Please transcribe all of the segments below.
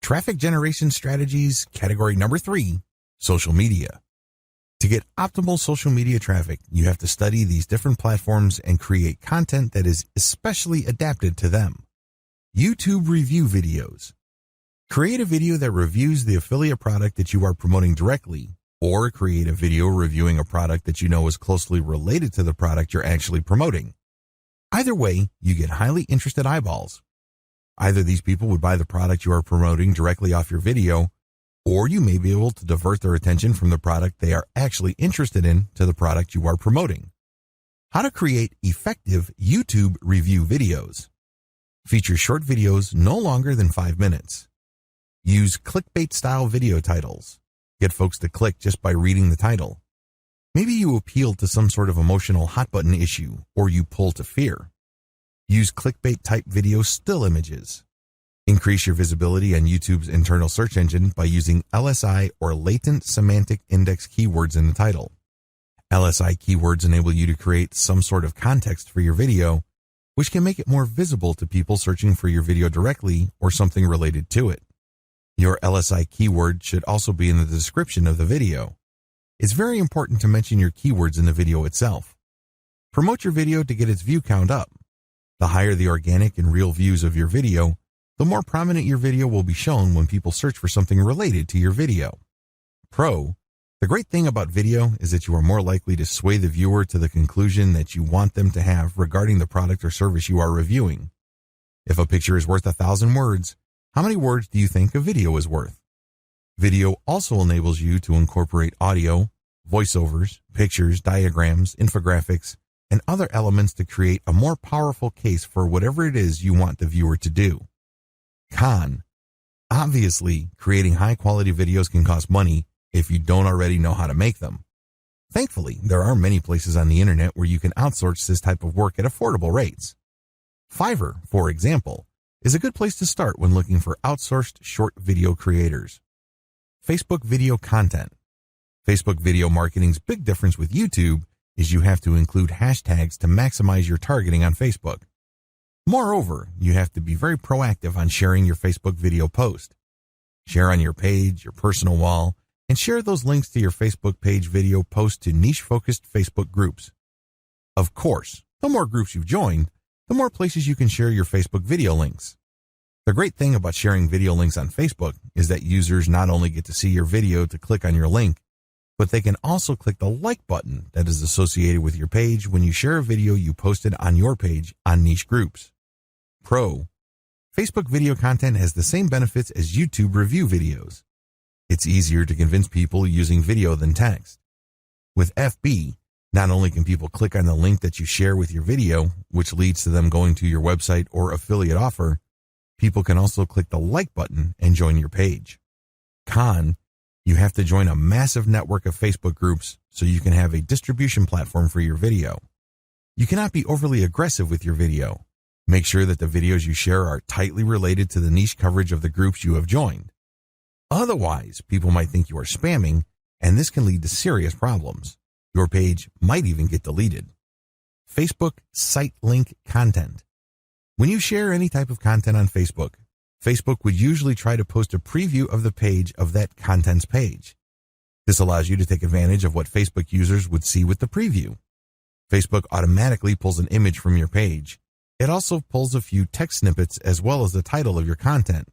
Traffic generation strategies, category number 3, social media. To get optimal social media traffic, you have to study these different platforms and create content that is especially adapted to them. YouTube review videos. Create a video that reviews the affiliate product that you are promoting directly, or create a video reviewing a product that you know is closely related to the product you're actually promoting. Either way, you get highly interested eyeballs. Either these people would buy the product you are promoting directly off your video, or you may be able to divert their attention from the product they are actually interested in to the product you are promoting. How to create effective YouTube review videos. Feature short videos no longer than 5 minutes. Use clickbait-style video titles. Get folks to click just by reading the title. Maybe you appeal to some sort of emotional hot-button issue, or you pull to fear. Use clickbait-type video still images. Increase your visibility on YouTube's internal search engine by using LSI or latent semantic index keywords in the title. LSI keywords enable you to create some sort of context for your video, which can make it more visible to people searching for your video directly or something related to it. Your LSI keyword should also be in the description of the video. It's very important to mention your keywords in the video itself. Promote your video to get its view count up. The higher the organic and real views of your video, the more prominent your video will be shown when people search for something related to your video. Pro, the great thing about video is that you are more likely to sway the viewer to the conclusion that you want them to have regarding the product or service you are reviewing. If a picture is worth 1,000 words, how many words do you think a video is worth? Video also enables you to incorporate audio, voiceovers, pictures, diagrams, infographics, and other elements to create a more powerful case for whatever it is you want the viewer to do. Con. Obviously, creating high-quality videos can cost money if you don't already know how to make them. Thankfully, there are many places on the internet where you can outsource this type of work at affordable rates. Fiverr, for example, is a good place to start when looking for outsourced short video creators. Facebook video content. Facebook video marketing's big difference with YouTube is you have to include hashtags to maximize your targeting on Facebook. Moreover, you have to be very proactive on sharing your Facebook video post. Share on your page, your personal wall, and share those links to your Facebook page video post to niche-focused Facebook groups. Of course, the more groups you've joined, the more places you can share your Facebook video links. The great thing about sharing video links on Facebook is that users not only get to see your video to click on your link, but they can also click the like button that is associated with your page when you share a video you posted on your page on niche groups. Pro. Facebook video content has the same benefits as YouTube review videos. It's easier to convince people using video than text. With FB, not only can people click on the link that you share with your video, which leads to them going to your website or affiliate offer, people can also click the like button and join your page. Con. You have to join a massive network of Facebook groups so you can have a distribution platform for your video. You cannot be overly aggressive with your video. Make sure that the videos you share are tightly related to the niche coverage of the groups you have joined. Otherwise, people might think you are spamming, and this can lead to serious problems. Your page might even get deleted. Facebook site link content. When you share any type of content on Facebook, Facebook would usually try to post a preview of the page of that content's page. This allows you to take advantage of what Facebook users would see with the preview. Facebook automatically pulls an image from your page. It also pulls a few text snippets as well as the title of your content.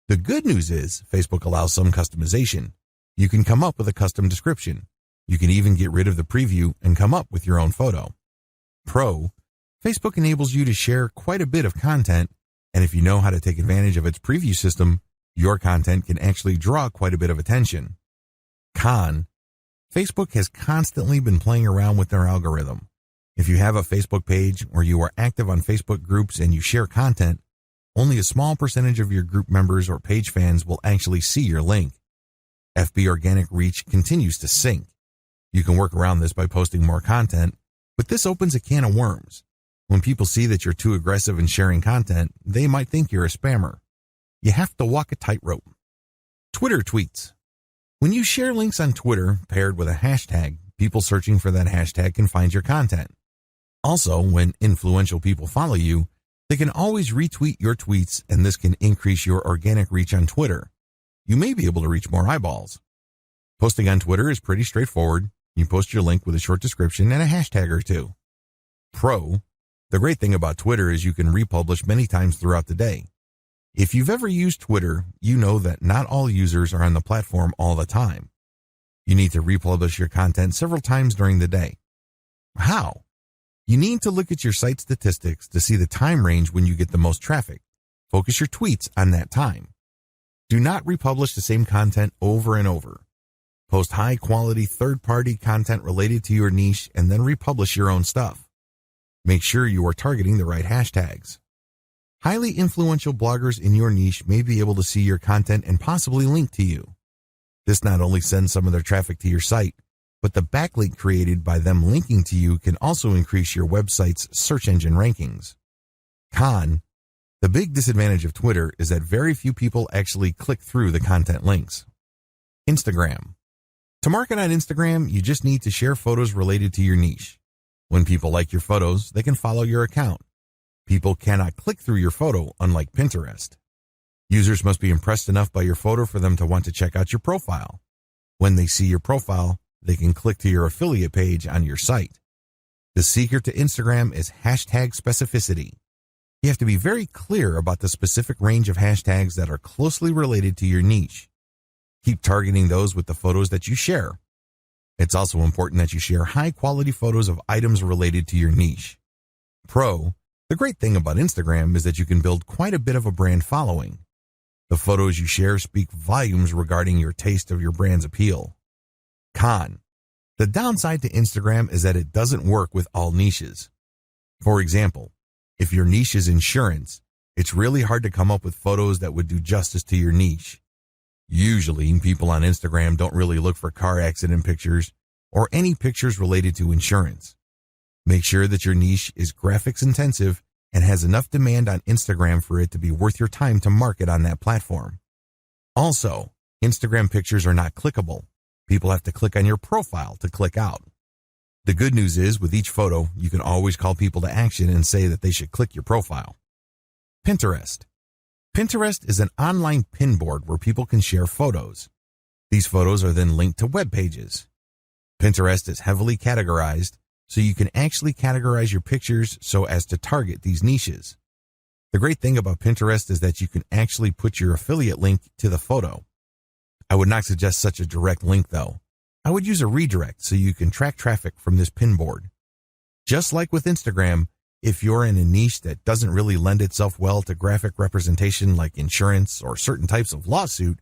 The good news is Facebook allows some customization. You can come up with a custom description. You can even get rid of the preview and come up with your own photo. Pro. Facebook enables you to share quite a bit of content, and if you know how to take advantage of its preview system, your content can actually draw quite a bit of attention. Con. Facebook has constantly been playing around with their algorithm. If you have a Facebook page or you are active on Facebook groups and you share content, only a small percentage of your group members or page fans will actually see your link. FB organic reach continues to sink. You can work around this by posting more content, but this opens a can of worms. When people see that you're too aggressive in sharing content, they might think you're a spammer. You have to walk a tightrope. Twitter tweets. When you share links on Twitter paired with a hashtag, people searching for that hashtag can find your content. Also, when influential people follow you, They can always retweet your tweets, and this can increase your organic reach on Twitter. You may be able to reach more eyeballs. Posting on Twitter is pretty straightforward. You post your link with a short description and a hashtag or two. Pro: the great thing about Twitter is you can republish many times throughout the day. If you've ever used Twitter, you know that not all users are on the platform all the time. You need to republish your content several times during the day. How? You need to look at your site statistics to see the time range when you get the most traffic. Focus your tweets on that time. Do not republish the same content over and over. Post high-quality third-party content related to your niche and then republish your own stuff. Make sure you are targeting the right hashtags. Highly influential bloggers in your niche may be able to see your content and possibly link to you. This not only sends some of their traffic to your site, but the backlink created by them linking to you can also increase your website's search engine rankings. Con: the big disadvantage of Twitter is that very few people actually click through the content links. Instagram: to market on Instagram, you just need to share photos related to your niche. When people like your photos, they can follow your account. People cannot click through your photo, unlike Pinterest. Users must be impressed enough by your photo for them to want to check out your profile. When they see your profile, they can click to your affiliate page on your site. The secret to Instagram is hashtag specificity. You have to be very clear about the specific range of hashtags that are closely related to your niche. Keep targeting those with the photos that you share. It's also important that you share high-quality photos of items related to your niche. Pro: the great thing about Instagram is that you can build quite a bit of a brand following. The photos you share speak volumes regarding your taste of your brand's appeal. Con: the downside to Instagram is that it doesn't work with all niches. For example, if your niche is insurance, it's really hard to come up with photos that would do justice to your niche. Usually, people on Instagram don't really look for car accident pictures or any pictures related to insurance. Make sure that your niche is graphics intensive and has enough demand on Instagram for it to be worth your time to market on that platform. Also, Instagram pictures are not clickable. People have to click on your profile to click out. The good news is, with each photo, you can always call people to action and say that they should click your profile. Pinterest. Pinterest is an online pin board where people can share photos. These photos are then linked to web pages. Pinterest is heavily categorized, so you can actually categorize your pictures so as to target these niches. The great thing about Pinterest is that you can actually put your affiliate link to the photo. I would not suggest such a direct link though. I would use a redirect so you can track traffic from this pin board. Just like with Instagram, if you're in a niche that doesn't really lend itself well to graphic representation like insurance or certain types of lawsuit,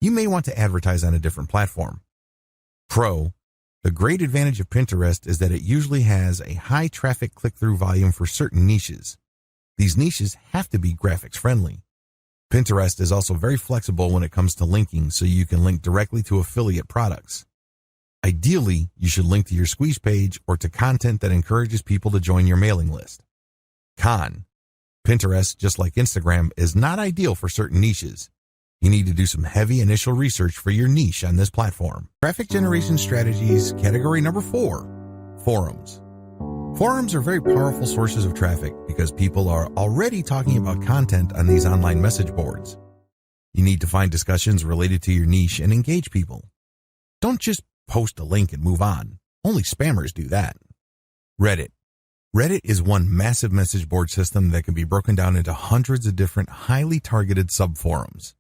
you may want to advertise on a different platform. Pro: the great advantage of Pinterest is that it usually has a high traffic click-through volume for certain niches. These niches have to be graphics friendly. Pinterest is also very flexible when it comes to linking, so you can link directly to affiliate products. Ideally, you should link to your squeeze page or to content that encourages people to join your mailing list. Con: Pinterest, just like Instagram, is not ideal for certain niches. You need to do some heavy initial research for your niche on this platform. Traffic generation strategies, category number 4, forums. Forums are very powerful sources of traffic because people are already talking about content on these online message boards. You need to find discussions related to your niche and engage people. Don't just post a link and move on. Only spammers do that. Reddit. Reddit is one massive message board system that can be broken down into hundreds of different highly targeted subforums.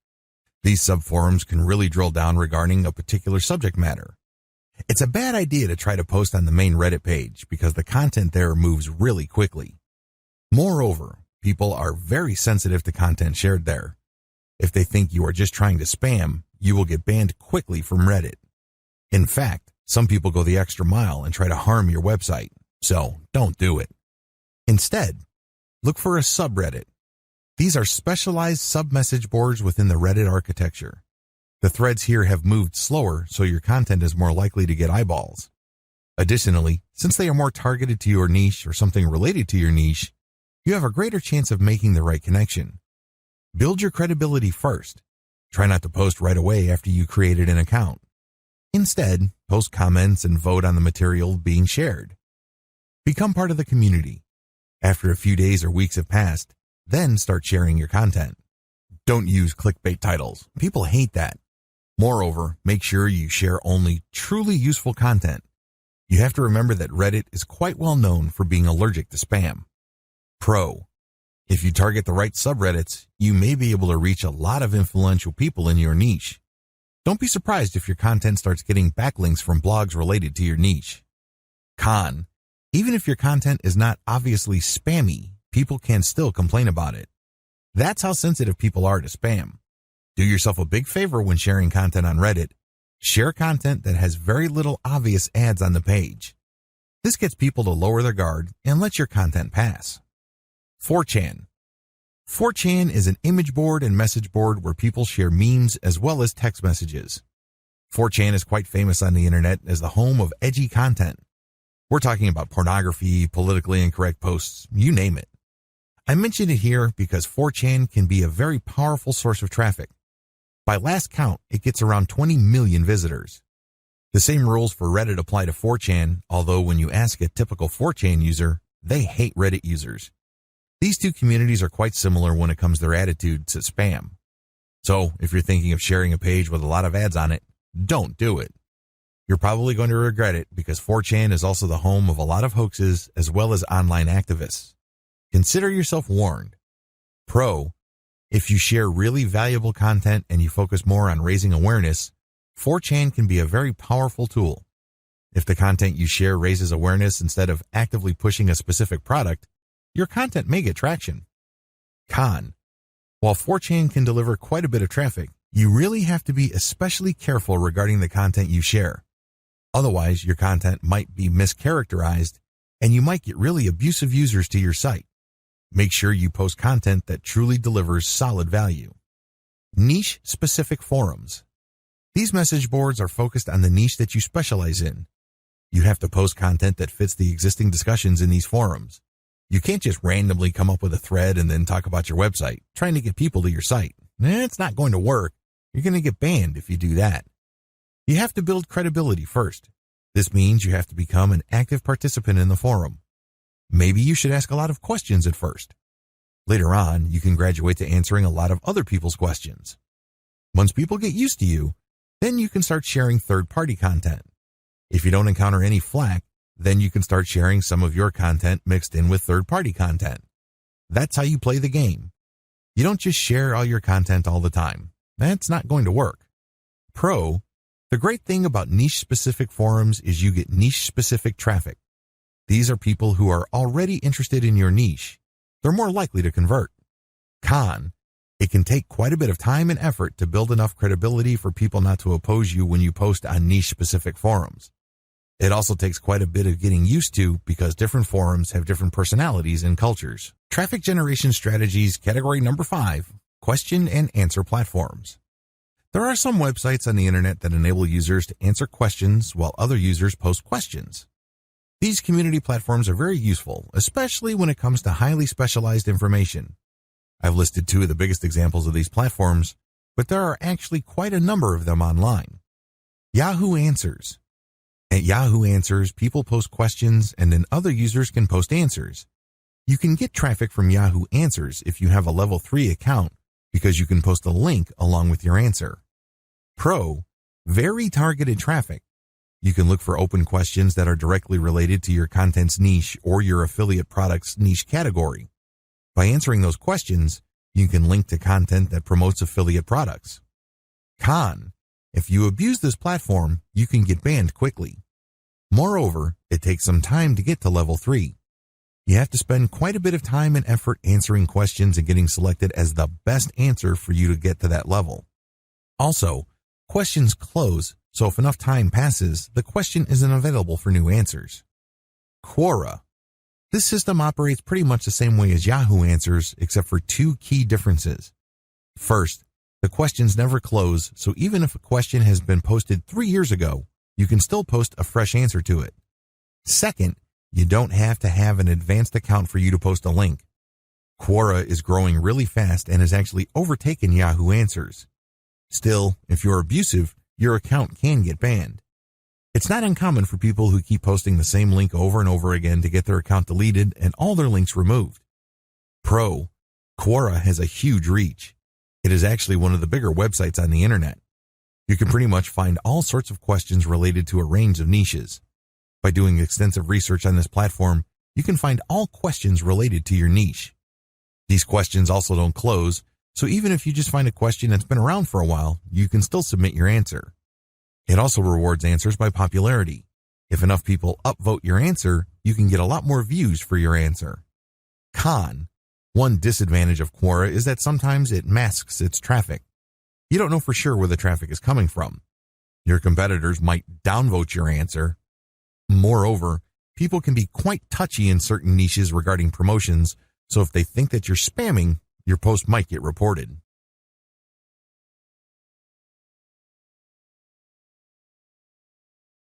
These subforums can really drill down regarding a particular subject matter. It's a bad idea to try to post on the main Reddit page because the content there moves really quickly. Moreover, people are very sensitive to content shared there. If they think you are just trying to spam, you will get banned quickly from Reddit. In fact, some people go the extra mile and try to harm your website, so don't do it. Instead, look for a subreddit. These are specialized sub-message boards within the Reddit architecture. The threads here have moved slower, so your content is more likely to get eyeballs. Additionally, since they are more targeted to your niche or something related to your niche, you have a greater chance of making the right connection. Build your credibility first. Try not to post right away after you created an account. Instead, post comments and vote on the material being shared. Become part of the community. After a few days or weeks have passed, Then start sharing your content. Don't use clickbait titles. People hate that. Moreover, make sure you share only truly useful content. You have to remember that Reddit is quite well known for being allergic to spam. Pro: if you target the right subreddits, you may be able to reach a lot of influential people in your niche. Don't be surprised if your content starts getting backlinks from blogs related to your niche. Con: even if your content is not obviously spammy, people can still complain about it. That's how sensitive people are to spam. Do yourself a big favor when sharing content on Reddit. Share content that has very little obvious ads on the page. This gets people to lower their guard and let your content pass. 4chan. 4chan is an image board and message board where people share memes as well as text messages. 4chan is quite famous on the internet as the home of edgy content. We're talking about pornography, politically incorrect posts, you name it. I mention it here because 4chan can be a very powerful source of traffic. By last count, it gets around 20 million visitors. The same rules for Reddit apply to 4chan, although when you ask a typical 4chan user, they hate Reddit users. These two communities are quite similar when it comes to their attitude to spam. So, if you're thinking of sharing a page with a lot of ads on it, don't do it. You're probably going to regret it because 4chan is also the home of a lot of hoaxes as well as online activists. Consider yourself warned. Pro: if you share really valuable content and you focus more on raising awareness, 4chan can be a very powerful tool. If the content you share raises awareness instead of actively pushing a specific product, your content may get traction. Con: while 4chan can deliver quite a bit of traffic, you really have to be especially careful regarding the content you share. Otherwise, your content might be mischaracterized and you might get really abusive users to your site. Make sure you post content that truly delivers solid value. Niche-specific forums. These message boards are focused on the niche that you specialize in. You have to post content that fits the existing discussions in these forums. You can't just randomly come up with a thread and then talk about your website, trying to get people to your site. It's not going to work. You're going to get banned if you do that. You have to build credibility first. This means you have to become an active participant in the forum. Maybe you should ask a lot of questions at first. Later on, you can graduate to answering a lot of other people's questions. Once people get used to you, then you can start sharing third-party content. If you don't encounter any flack, then you can start sharing some of your content mixed in with third-party content. That's how you play the game. You don't just share all your content all the time. That's not going to work. Pro: the great thing about niche-specific forums is you get niche-specific traffic. These are people who are already interested in your niche. They're more likely to convert. Con: it can take quite a bit of time and effort to build enough credibility for people not to oppose you when you post on niche-specific forums. It also takes quite a bit of getting used to because different forums have different personalities and cultures. Traffic generation strategies, category number 5, question and answer platforms. There are some websites on the internet that enable users to answer questions while other users post questions. These community platforms are very useful, especially when it comes to highly specialized information. I've listed 2 of the biggest examples of these platforms, but there are actually quite a number of them online. Yahoo Answers. At Yahoo Answers, people post questions and then other users can post answers. You can get traffic from Yahoo Answers if you have a level 3 account because you can post a link along with your answer. Pro: very targeted traffic. You can look for open questions that are directly related to your content's niche or your affiliate product's niche category. By answering those questions, you can link to content that promotes affiliate products. Con: if you abuse this platform, you can get banned quickly. Moreover, it takes some time to get to level 3. You have to spend quite a bit of time and effort answering questions and getting selected as the best answer for you to get to that level. Also, questions close, so if enough time passes, the question isn't available for new answers. Quora. This system operates pretty much the same way as Yahoo Answers, except for 2 key differences. First, the questions never close, so even if a question has been posted 3 years ago, you can still post a fresh answer to it. Second, you don't have to have an advanced account for you to post a link. Quora is growing really fast and has actually overtaken Yahoo Answers. Still, if you're abusive, your account can get banned. It's not uncommon for people who keep posting the same link over and over again to get their account deleted and all their links removed. Pro: Quora has a huge reach. It is actually one of the bigger websites on the internet. You can pretty much find all sorts of questions related to a range of niches. By doing extensive research on this platform, you can find all questions related to your niche. These questions also don't close, so even if you just find a question that's been around for a while, you can still submit your answer. It also rewards answers by popularity. If enough people upvote your answer, you can get a lot more views for your answer. Con. One disadvantage of Quora is that sometimes it masks its traffic. You don't know for sure where the traffic is coming from. Your competitors might downvote your answer. Moreover, people can be quite touchy in certain niches regarding promotions, so if they think that you're spamming, your post might get reported.